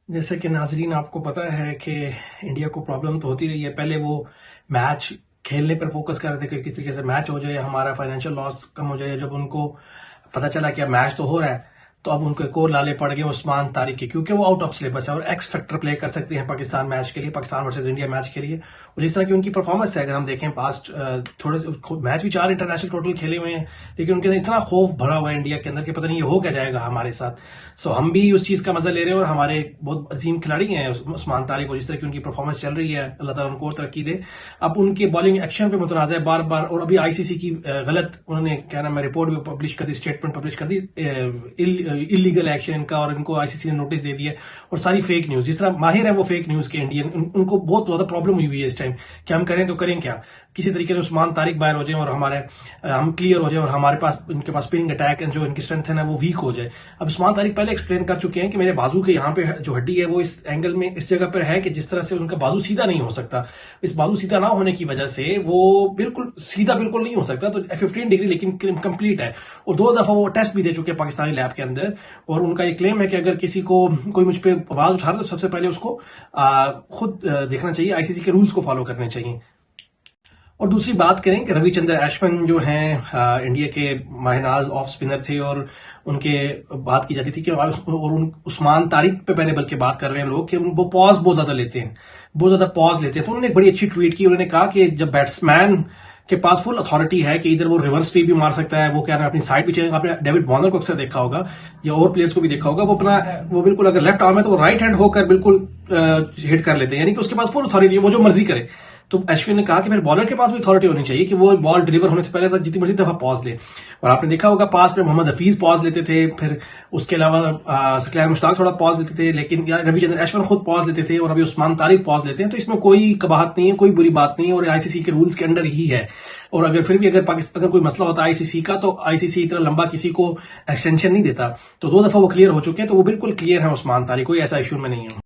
जैसे कि नाजरीन आपको पता है कि इंडिया को प्रॉब्लम तो होती रही है। पहले वो मैच खेलने पर फोकस कर रहे थे कि किस तरीके से मैच हो जाए, हमारा फाइनेंशियल लॉस कम हो जाए। जब उनको पता चला कि अब मैच तो हो रहा है तो अब उनको एक और लाले पड़ गए उस्मान तारिक के, क्योंकि वो आउट ऑफ सिलेबस है और एक्स फैक्टर प्ले कर सकते हैं पाकिस्तान मैच के लिए, पाकिस्तान वर्सेज इंडिया मैच के लिए। और जिस तरह की उनकी परफॉर्मेंस है, अगर हम देखें पास्ट थोड़े से मैच भी 4 इंटरनेशनल टोटल खेले हुए हैं, लेकिन उनके अंदर इतना खौफ भरा हुआ है इंडिया के अंदर कि पता नहीं ये हो क्या जाएगा हमारे साथ। सो हम भी उस चीज का मजा ले रहे हैं और हमारे बहुत अजीम खिलाड़ी हैं उस्मान तारिक को, जिस तरह की उनकी परफॉर्मेंस चल रही है, अल्लाह ताला उनको और तरक्की दे। अब उनके बॉलिंग एक्शन पे मुतनाज़ है बार बार, और अभी आईसीसी की गलत उन्होंने क्या नाम है रिपोर्ट भी पब्लिश कर दी, स्टेटमेंट पब्लिश कर दी इलीगल एक्शन इनका, और इनको आईसीसी ने नोटिस दे दिया। और सारी फेक न्यूज, जिस तरह माहिर है वो फेक न्यूज के इंडियन, उनको बहुत ज्यादा प्रॉब्लम हुई है इस टाइम कि हम करें तो करें क्या। किसी तरीके से उस्मान तारिक बाहर हो जाए और हम क्लियर हो जाए और हमारे पास इनके पास स्पिनिंग अटैक जो इनकी स्ट्रेंथ है ना वो वीक हो जाए। अब उस्मान तारिक पहले एक्सप्लेन कर चुके हैं कि मेरे बाजू के यहाँ पे जो हड्डी है वो इस एंगल में इस जगह पर है कि जिस तरह से उनका बाजू सीधा नहीं हो सकता। इस बाजू सीधा ना होने की वजह से वो बिल्कुल सीधा बिल्कुल नहीं हो सकता। तो 15 डिग्री लेकिन कंप्लीट है, और 2 दफा वो टेस्ट भी दे चुके हैं पाकिस्तानी लैब के अंदर। और उनका ये क्लेम है कि अगर किसी को कोई मुझ पर आवाज उठा रहा है तो सबसे पहले उसको खुद देखना चाहिए, आईसीसी के रूल्स को फॉलो करने चाहिए। और दूसरी बात करें कि रविचंद्र अश्विन जो हैं इंडिया के माहिनाज ऑफ स्पिनर थे, और उनके बात की जाती थी कि उस्मान तारिक पे पहले बल्कि बात कर रहे हैं लोग कि वो पॉज बहुत ज्यादा लेते हैं, बहुत ज्यादा पॉज लेते हैं। तो उन्होंने एक बड़ी अच्छी ट्वीट की, उन्होंने कहा कि जब बैट्समैन के पास फुल अथॉरिटी है कि इधर वो रिवर्स स्वीप भी मार सकता है, वो क्या अपनी साइड भी चेंज, आपने डेविड वॉर्नर को अक्सर देखा होगा या और प्लेयर्स को भी देखा होगा, वो बिल्कुल अगर लेफ्ट आर्म है तो वो राइट हैंड होकर बिल्कुल हिट कर लेते हैं, यानी कि उसके पास फुल अथॉरिटी है, वो जो मर्जी करे। तो अश्विन ने कहा कि मेरे बॉलर के पास भी अथॉरिटी होनी चाहिए कि वो बॉल डिलीवर होने से पहले जितनी मर्जी दफा पॉज ले। और आपने देखा होगा पास में मोहम्मद हफीज पॉज लेते थे, फिर उसके अलावा सकलैन मुश्ताक थोड़ा पॉज लेते थे, लेकिन रविचंद्र अश्विन खुद पॉज लेते थे, और अभी उस्मान तारिक पॉज लेते हैं। तो इसमें कोई कबाहत नहीं है, कोई बुरी बात नहीं है, और आईसीसी के रूल्स के अंडर ही है। और अगर फिर भी अगर कोई मसला होता है आईसीसी का, तो आईसीसी इतना लंबा किसी को एक्सटेंशन नहीं देता। तो 2 दफा वो क्लियर हो चुके हैं, तो वो बिल्कुल क्लियर है उस्मान तारिक, कोई ऐसा इशू में नहीं है।